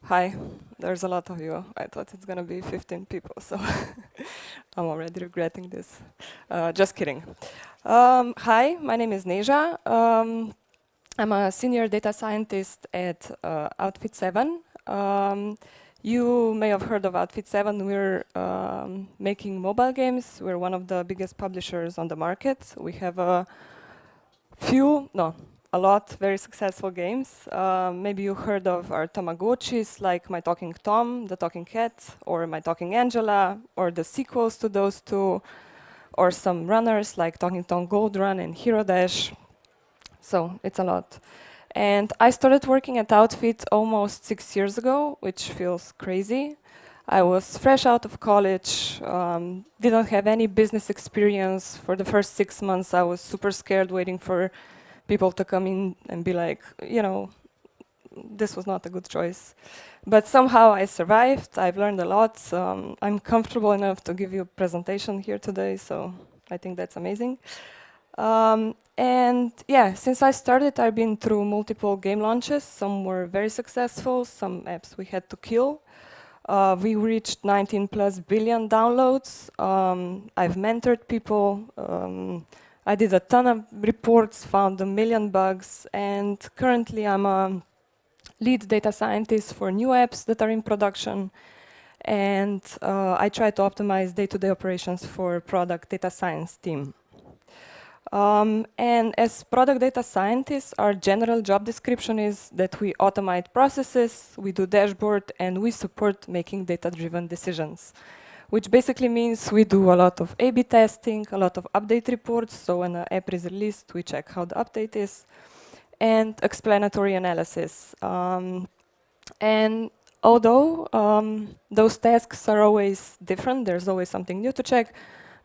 Hi, there's a lot of you. I thought it's gonna be 15 people, so I'm already regretting this. Just kidding. Hi, my name is Neza. I'm a senior data scientist at Outfit 7. You may have heard of Outfit 7. We're making mobile games. We're one of the biggest publishers on the market. We have a lot very successful games. Maybe you heard of our Tamagotchis, like My Talking Tom, The Talking Cat, or My Talking Angela, or the sequels to those two, or some runners like Talking Tom Gold Run and Hero Dash. So it's a lot. And I started working at Outfit almost 6 years ago, which feels crazy. I was fresh out of college, didn't have any business experience. For the first 6 months, I was super scared, waiting for people to come in and be like, this was not a good choice. But somehow I survived. I've learned a lot. I'm comfortable enough to give you a presentation here today, so I think that's amazing. And yeah, since I started, I've been through multiple game launches. Some were very successful, some apps we had to kill. We reached 19 plus billion downloads. I've mentored people. I did a ton of reports, found 1 million bugs, and currently I'm a lead data scientist for new apps that are in production. And I try to optimize day-to-day operations for product data science team. And as product data scientists, our general job description is that we automate processes, we do dashboard, and we support making data-driven decisions, which basically means we do a lot of A/B testing, a lot of update reports. So when an app is released, we check how the update is, and explanatory analysis. And although those tasks are always different, there's always something new to check,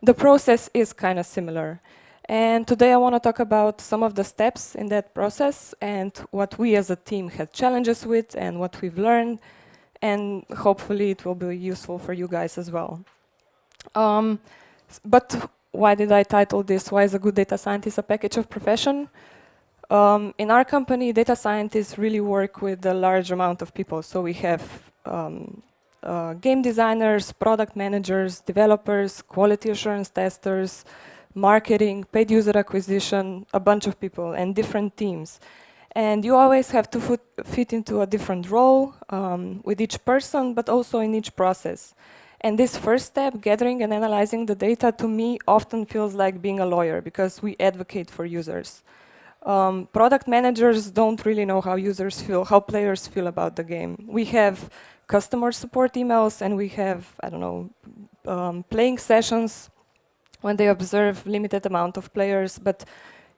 the process is kind of similar. And today I want to talk about some of the steps in that process and what we as a team had challenges with and what we've learned, and hopefully it will be useful for you guys as well. But why did I title this, Why is a Good Data Scientist a Package of Profession? In our company, data scientists really work with a large amount of people. So we have game designers, product managers, developers, quality assurance testers, marketing, paid user acquisition, a bunch of people and different teams. And you always have to fit into a different role with each person, but also in each process. And this first step, gathering and analyzing the data, to me often feels like being a lawyer because we advocate for users. Product managers don't really know how users feel, how players feel about the game. We have customer support emails and we have, playing sessions when they observe limited amount of players, but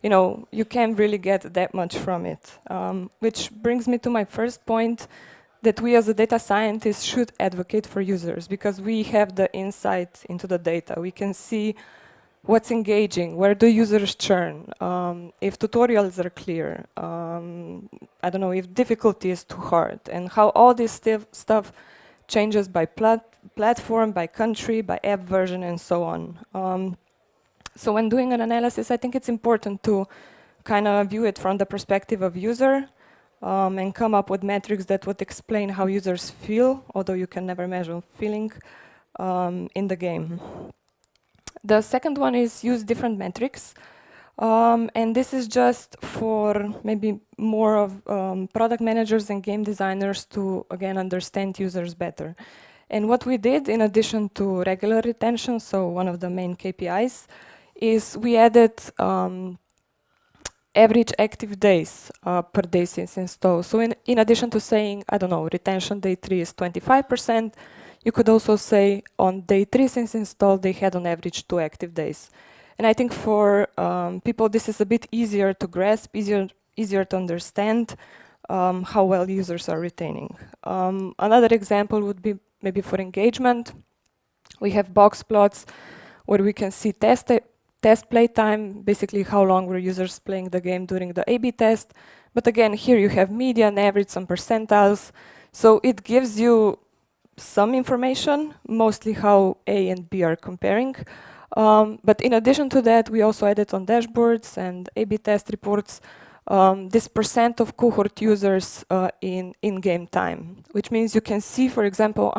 you can't really get that much from it. Which brings me to my first point, that we as a data scientist should advocate for users because we have the insight into the data. We can see what's engaging, where do users churn, if tutorials are clear, if difficulty is too hard, and how all this stuff changes by platform, by country, by app version, and so on. So when doing an analysis, I think it's important to kind of view it from the perspective of user and come up with metrics that would explain how users feel, although you can never measure feeling in the game. The second one is use different metrics. And this is just for maybe more of product managers and game designers to, again, understand users better. And what we did, in addition to regular retention, so one of the main KPIs, is we added average active days per day since install. So in addition to saying, retention day 3 is 25%, you could also say on day 3 since install, they had on average 2 active days. And I think for people, this is a bit easier to grasp, easier to understand how well users are retaining. Another example would be maybe for engagement. We have box plots where we can see test play time, basically how long were users playing the game during the A/B test. But again, here you have median, average, some percentiles. So it gives you some information, mostly how A and B are comparing. But in addition to that, we also added on dashboards and A/B test reports this percent of cohort users in in-game time, which means you can see, for example,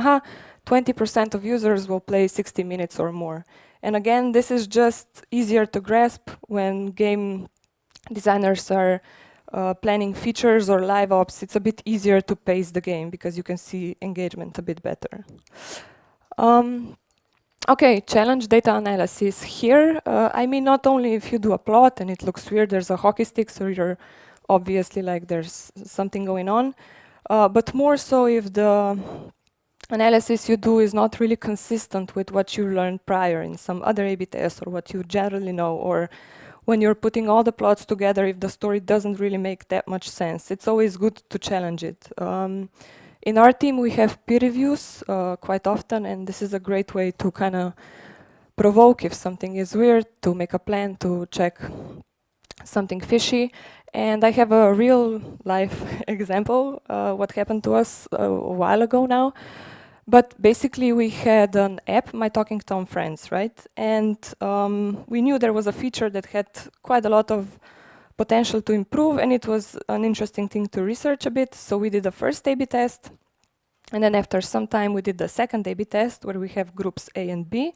20% of users will play 60 minutes or more. And again, this is just easier to grasp when game designers are planning features or live ops. It's a bit easier to pace the game because you can see engagement a bit better. Okay, challenge data analysis. Here, I mean, not only if you do a plot and it looks weird, there's a hockey stick, so you're obviously like there's something going on, but more so if the analysis you do is not really consistent with what you learned prior in some other A/B test or what you generally know, or when you're putting all the plots together, if the story doesn't really make that much sense. It's always good to challenge it. In our team, we have peer reviews quite often, and this is a great way to kind of provoke if something is weird, to make a plan, to check something fishy. And I have a real life example, what happened to us a while ago now. But basically, we had an app, My Talking Tom Friends, right? And we knew there was a feature that had quite a lot of potential to improve, and it was an interesting thing to research a bit. So we did the first A/B test, and then after some time, we did the second A/B test, where we have groups A and B.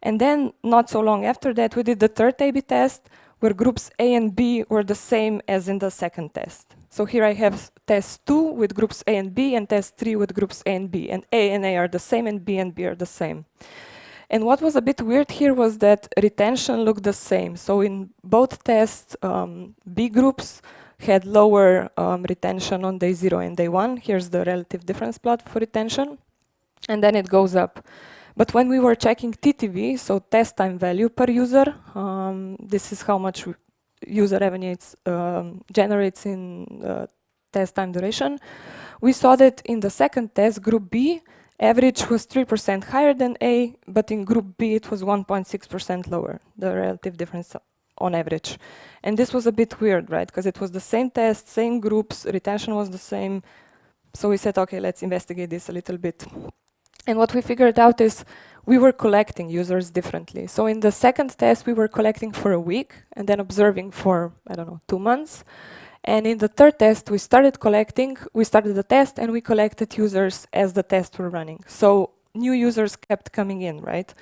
And then, not so long after that, we did the third A/B test, where groups A and B were the same as in the second test. So here I have test 2 with groups A and B, and test 3 with groups A and B. And A are the same, and B are the same. And what was a bit weird here was that retention looked the same. So in both tests, B groups had lower retention on day 0 and day 1. Here's the relative difference plot for retention. And then it goes up. But when we were checking TTV, so test time value per user, this is how much user generates in test time duration, we saw that in the second test, group B, average was 3% higher than A, but in group B it was 1.6% lower, the relative difference on average. And this was a bit weird, right? Because it was the same test, same groups, retention was the same. So we said, okay, let's investigate this a little bit. And what we figured out is we were collecting users differently. So in the second test, we were collecting for a week and then observing for, 2 months. And in the third test, we started the test and we collected users as the tests were running. So new users kept coming in, right?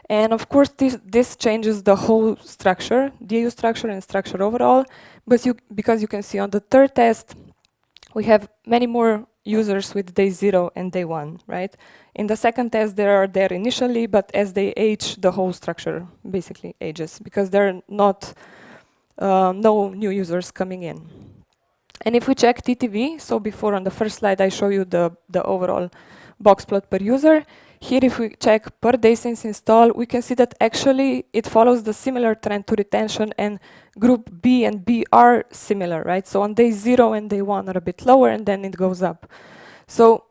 And of course, this changes the whole structure, DAU structure and structure overall, but because you can see on the third test, we have many more users with day 0 and day 1, right? In the second test, they are there initially, but as they age, the whole structure basically ages because there are not no new users coming in. And if we check TTV, so before on the first slide, I show you the overall box plot per user. Here, if we check per day since install, we can see that actually it follows the similar trend to retention, and group B and B are similar, right? So on day 0 and day 1 are a bit lower, and then it goes up. So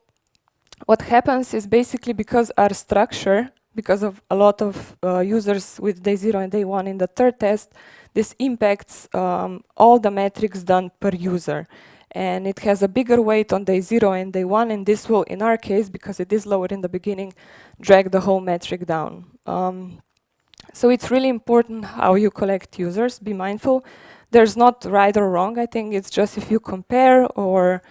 what happens is basically because our structure, because of a lot of users with day 0 and day 1 in the third test, this impacts all the metrics done per user. And it has a bigger weight on day 0 and day 1, and this will, in our case, because it is lower in the beginning, drag the whole metric down. So it's really important how you collect users. Be mindful. There's not right or wrong. I think it's just if you compare, or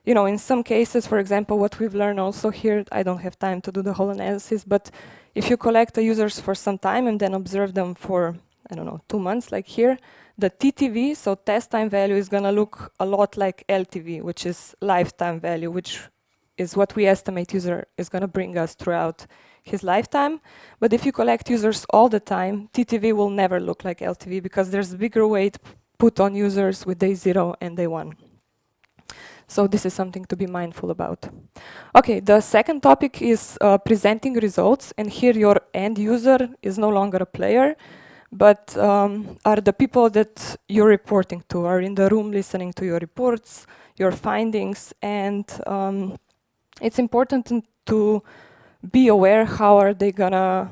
in some cases, for example, what we've learned also here, I don't have time to do the whole analysis, but if you collect the users for some time and then observe them for, 2 months, like here, the TTV, so test time value, is going to look a lot like LTV, which is lifetime value, which is what we estimate user is going to bring us throughout his lifetime. But if you collect users all the time, TTV will never look like LTV because there's a bigger weight put on users with day 0 and day 1. So this is something to be mindful about. Okay, the second topic is presenting results, and here your end user is no longer a player, but are the people that you're reporting to, are in the room listening to your reports, your findings, and it's important to be aware how are they gonna,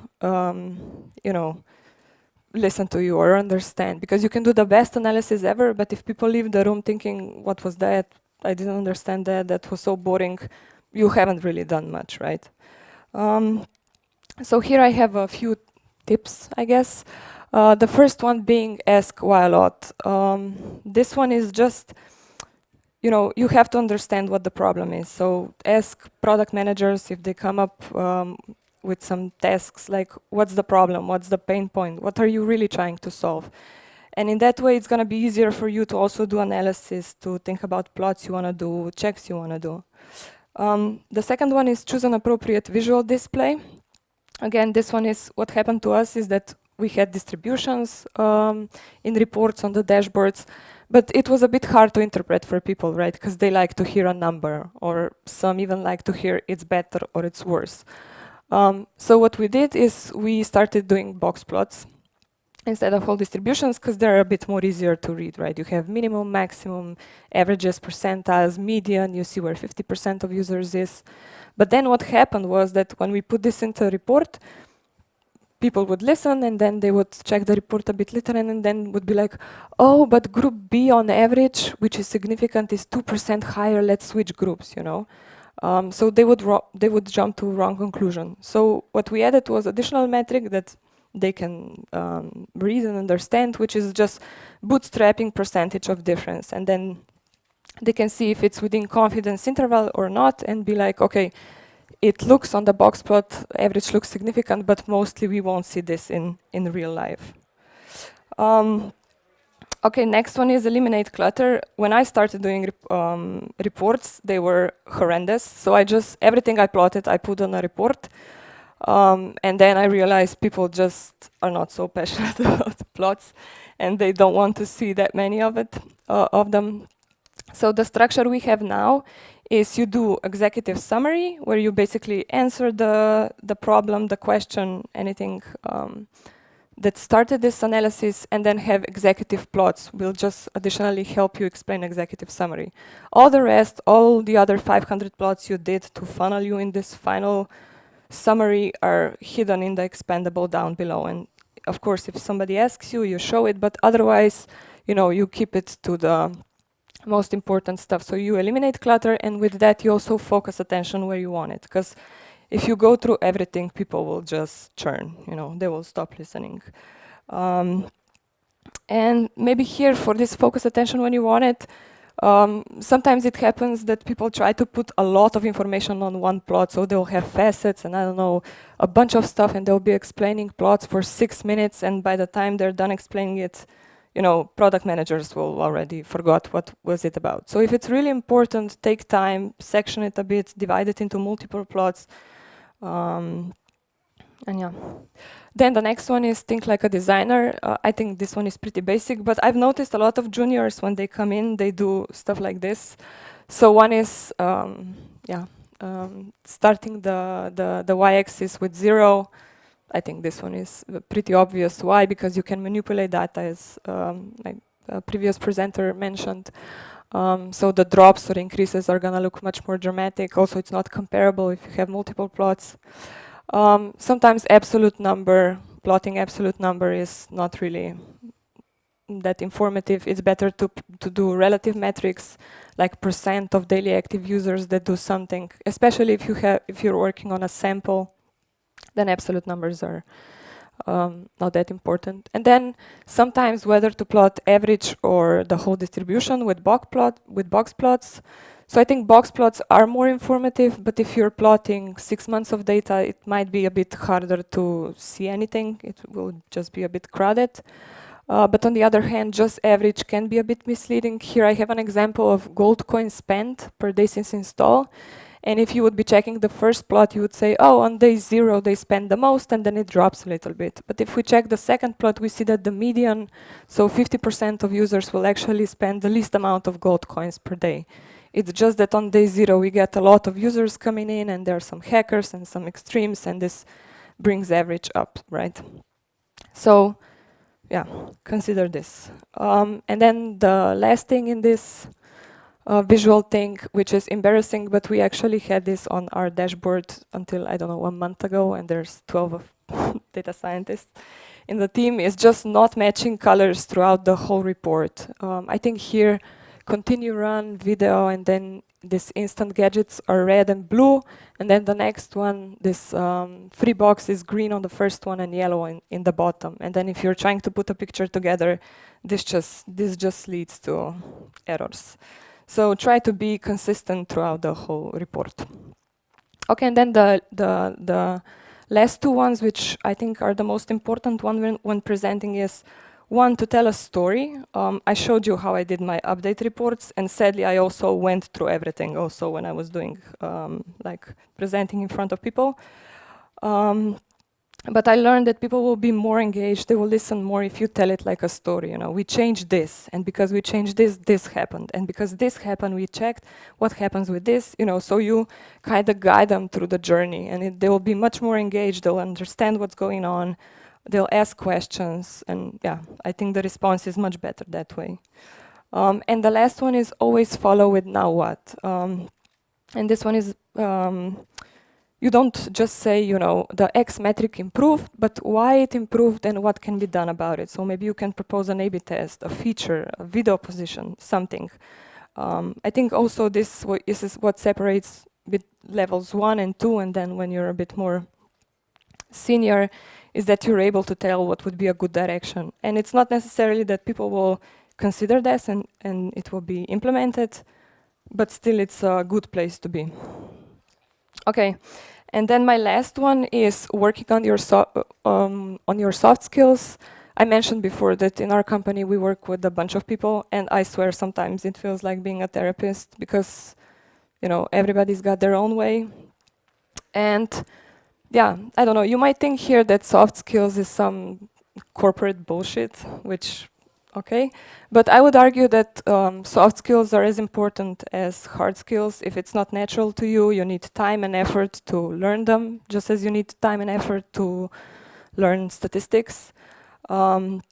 listen to you or understand, because you can do the best analysis ever, but if people leave the room thinking, what was that? I didn't understand that, that was so boring, you haven't really done much, right? So here I have a few tips, I guess. The first one being ask why a lot. This one is just, you have to understand what the problem is. So ask product managers if they come up with some tasks, like what's the problem, what's the pain point, what are you really trying to solve? And in that way, it's going to be easier for you to also do analysis, to think about plots you want to do, checks you want to do. The second one is choose an appropriate visual display. Again, this one is what happened to us is that we had distributions in reports on the dashboards, but it was a bit hard to interpret for people, right? Because they like to hear a number, or some even like to hear it's better or it's worse. So what we did is we started doing box plots instead of whole distributions, because they're a bit more easier to read, right? You have minimum, maximum, averages, percentiles, median, you see where 50% of users is. But then what happened was that when we put this into a report, people would listen and then they would check the report a bit later and then would be like, oh, but group B on average, which is significant, is 2% higher, let's switch groups, So they would jump to wrong conclusion. So what we added was additional metric that they can read and understand, which is just bootstrapping percentage of difference. And then they can see if it's within confidence interval or not and be like, okay, it looks on the box plot, average looks significant, but mostly we won't see this in real life. Okay, next one is eliminate clutter. When I started doing reports, they were horrendous. So everything I plotted, I put on a report. And then I realized people just are not so passionate about plots and they don't want to see that many of them. So the structure we have now is you do executive summary, where you basically answer the problem, the question, anything that started this analysis, and then have executive plots. Will just additionally help you explain executive summary. All the rest, all the other 500 plots you did to funnel you in this final summary are hidden in the expandable down below. And of course, if somebody asks you, you show it, but otherwise, you keep it to the most important stuff. So you eliminate clutter, and with that you also focus attention where you want it. Because if you go through everything, people will just churn, they will stop listening. And maybe here for this focus attention when you want it, sometimes it happens that people try to put a lot of information on one plot, so they'll have facets and I don't know, a bunch of stuff, and they'll be explaining plots for 6 minutes, and by the time they're done explaining it, product managers will already forgot what was it about. So if it's really important, take time, section it a bit, divide it into multiple plots, and yeah. Then the next one is think like a designer. I think this one is pretty basic, but I've noticed a lot of juniors when they come in, they do stuff like this. So one is, starting the y-axis with 0. I think this one is pretty obvious. Why? Because you can manipulate data, as my previous presenter mentioned. So the drops or increases are gonna look much more dramatic. Also, it's not comparable if you have multiple plots. Sometimes plotting absolute number is not really that informative. It's better to do relative metrics, like % of daily active users that do something, especially if you're working on a sample. Then absolute numbers are not that important. And then sometimes whether to plot average or the whole distribution with box plots. So I think box plots are more informative, but if you're plotting 6 months of data, it might be a bit harder to see anything. It will just be a bit crowded. But on the other hand, just average can be a bit misleading. Here I have an example of gold coin spent per day since install. And if you would be checking the first plot, you would say, oh, on day 0, they spend the most, and then it drops a little bit. But if we check the second plot, we see that the median, so 50% of users will actually spend the least amount of gold coins per day. It's just that on day 0, we get a lot of users coming in, and there are some hackers and some extremes, and this brings average up, right? So, yeah, consider this. And then the last thing in this visual thing, which is embarrassing, but we actually had this on our dashboard until, I don't know, 1 month ago, and there's 12 of data scientists in the team, is just not matching colors throughout the whole report. I think here continue run video, and then these instant gadgets are red and blue, and then the next one, this free box is green on the first one and yellow in the bottom. And then if you're trying to put a picture together, this just leads to errors. So try to be consistent throughout the whole report. Okay, and then the last two ones, which I think are the most important one when presenting, is one, to tell a story. I showed you how I did my update reports, and sadly I also went through everything also when I was doing like presenting in front of people. But I learned that people will be more engaged, they will listen more if you tell it like a story. You know, we changed this, and because we changed this, this happened, and because this happened, we checked what happens with this. You know, so you kind of guide them through the journey, and they will be much more engaged. They'll understand what's going on. They'll ask questions, and yeah, I think the response is much better that way. And the last one is always follow with now what. And this one is you don't just say, you know, the X metric improved, but why it improved and what can be done about it. So maybe you can propose an A/B test, a feature, a video position, something. I think also this is what separates with levels 1 and 2, and then when you're a bit more senior, is that you're able to tell what would be a good direction. And it's not necessarily that people will consider this and it will be implemented, but still it's a good place to be. Okay, and then my last one is working on your soft skills. I mentioned before that in our company we work with a bunch of people, and I swear sometimes it feels like being a therapist because, you know, everybody's got their own way. And yeah, I don't know, you might think here that soft skills is some corporate bullshit, which, okay, but I would argue that soft skills are as important as hard skills. If it's not natural to you, you need time and effort to learn them, just as you need time and effort to learn statistics. And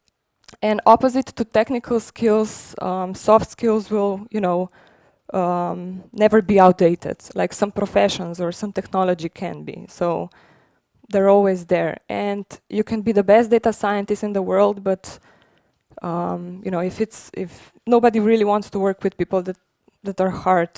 opposite to technical skills, soft skills will, you know, never be outdated, like some professions or some technology can be. So they're always there. And you can be the best data scientist in the world, but you know, if nobody really wants to work with people that are hard,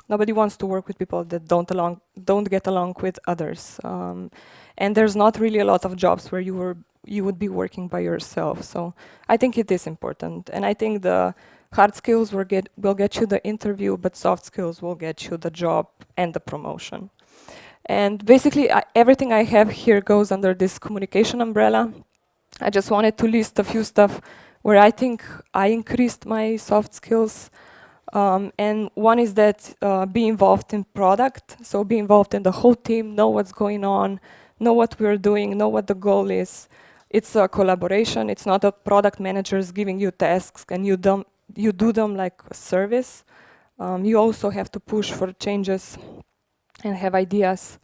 nobody wants to work with people that don't get along with others, and there's not really a lot of jobs where you would be working by yourself. So I think it is important, and I think the hard skills will get you the interview, but soft skills will get you the job and the promotion. And basically, everything I have here goes under this communication umbrella. I just wanted to list a few stuff where I think I increased my soft skills. And one is that be involved in product. So be involved in the whole team, know what's going on, know what we're doing, know what the goal is. It's a collaboration. It's not a product managers giving you tasks and you do them like a service. You also have to push for changes and have ideas.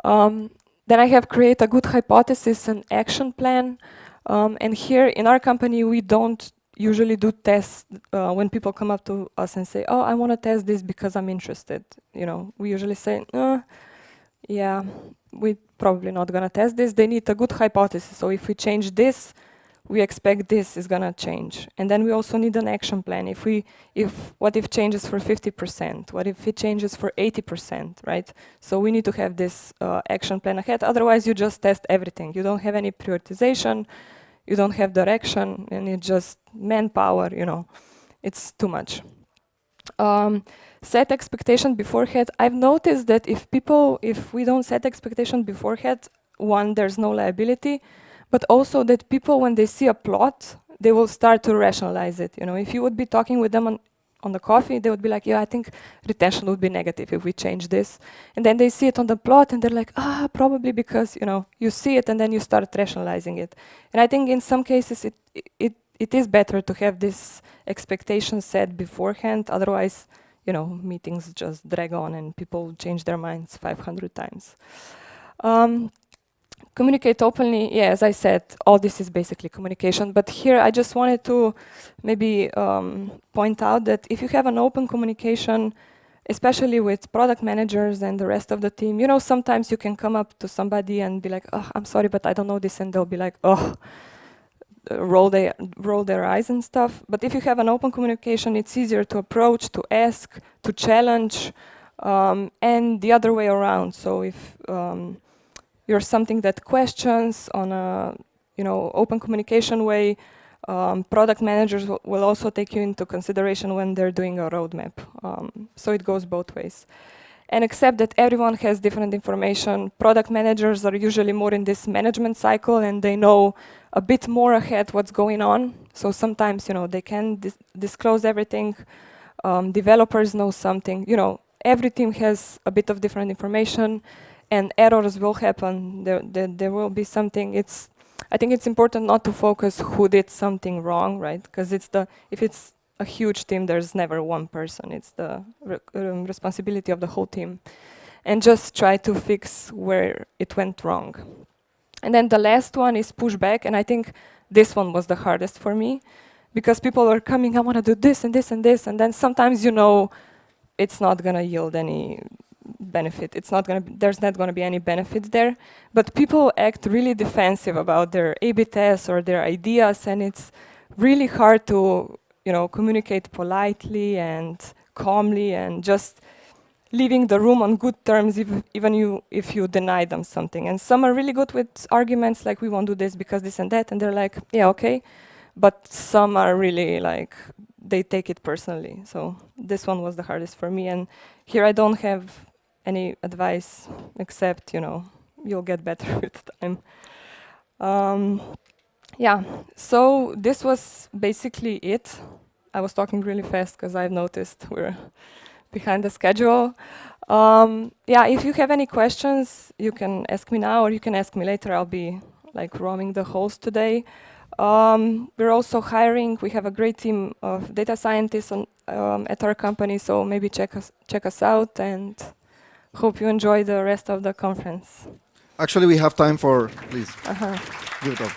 Then I have created a good hypothesis and action plan. And here in our company, we don't usually do tests when people come up to us and say, oh, I want to test this because I'm interested. You know, we usually say, yeah, we're probably not going to test this. They need a good hypothesis. So if we change this, we expect this is going to change. And then we also need an action plan. What if changes for 50%? What if it changes for 80%, right? So we need to have this action plan ahead. Otherwise, you just test everything. You don't have any prioritization. You don't have direction, and it's just manpower, you know. It's too much. Set expectation beforehand. I've noticed that if we don't set expectation beforehand, one, there's no liability, but also that people, when they see a plot, they will start to rationalize it. You know, if you would be talking with them on the coffee, they would be like, yeah, I think retention would be negative if we change this. And then they see it on the plot and they're like, probably because, you know, you see it and then you start rationalizing it. And I think in some cases it is better to have this expectation set beforehand. Otherwise, you know, meetings just drag on and people change their minds 500 times. Communicate openly. Yeah, as I said, all this is basically communication. But here I just wanted to maybe point out that if you have an open communication, especially with product managers and the rest of the team, you know, sometimes you can come up to somebody and be like, oh, I'm sorry, but I don't know this. And they'll be like, oh, roll their eyes and stuff. But if you have an open communication, it's easier to approach, to ask, to challenge, and the other way around. So if you're something that questions on a open communication way, product managers will also take you into consideration when they're doing a roadmap. So it goes both ways. And except that everyone has different information, product managers are usually more in this management cycle and they know a bit more ahead what's going on. So sometimes, they can disclose everything. Developers know something. Every team has a bit of different information and errors will happen. There will be something. I think it's important not to focus who did something wrong, right? Because if it's a huge team, there's never one person. It's the responsibility of the whole team. And just try to fix where it went wrong. And then the last one is pushback. And I think this one was the hardest for me. Because people are coming, I want to do this and this and this. And then sometimes it's not going to yield any benefit. There's not going to be any benefit there. But people act really defensive about their A/B tests or their ideas. And it's really hard to communicate politely and calmly and just leaving the room on good terms if you deny them something. And some are really good with arguments like, we won't do this because this and that, and they're like, yeah, okay. But some are really like, they take it personally. So this one was the hardest for me. And here I don't have any advice except, you'll get better with time. Yeah, so this was basically it. I was talking really fast because I've noticed we're behind the schedule. Yeah, if you have any questions, you can ask me now or you can ask me later. I'll be roaming the halls today. We're also hiring. We have a great team of data scientists at our company, so maybe check us out and hope you enjoy the rest of the conference. Actually, we have time for, please, give it up.